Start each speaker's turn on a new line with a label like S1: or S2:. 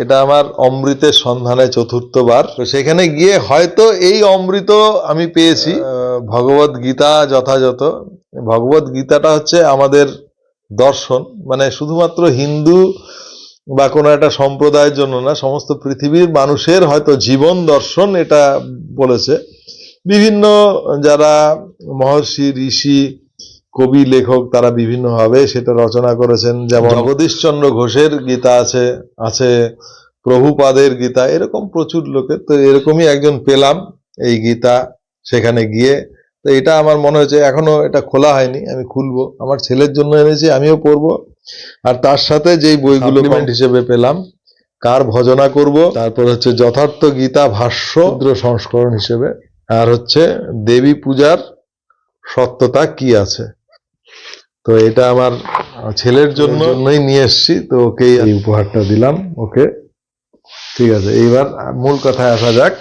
S1: এটা আমার অমৃতের সন্ধানে চতুর্থবার। তো সেখানে গিয়ে হয়তো এই অমৃত আমি পেয়েছি। ভগবত গীতা যথাযথ, ভগবত গীতাটা হচ্ছে আমাদের দর্শন, মানে শুধুমাত্র হিন্দু বা কোনো একটা সম্প্রদায়ের জন্য না, সমস্ত পৃথিবীর মানুষের হয়তো জীবন দর্শন এটা বলেছে। বিভিন্ন যারা মহর্ষি, ঋষি, কবি, লেখক তারা বিভিন্নভাবে সেটা রচনা করেছেন। যেমন জগদীশচন্দ্র ঘোষের গীতা আছে, আছে প্রভুপাদের গীতা, এরকম প্রচুর লোকের। তো এরকমই একজন পেলাম এই গীতা সেখানে গিয়ে। তো এটা আমার মনে হচ্ছে, এখনো এটা খোলা হয়নি, আমি খুলবো। আমার ছেলের জন্য এনেছি, আমিও পড়বো। আর তার সাথে যেই বইগুলো হিসেবে পেলাম, কার ভজনা করব, তারপর হচ্ছে যথার্থ গীতা ভাষ্য সংস্করণ হিসেবে, আর হচ্ছে দেবী পূজার সত্যতা কি আছে। তো এটা আমার ছেলের জন্যই নিয়ে এসেছি। তো ওকেই এই উপহারটা দিলাম ওকে। ঠিক আছে, এইবার মূল কথায় আসা যাক।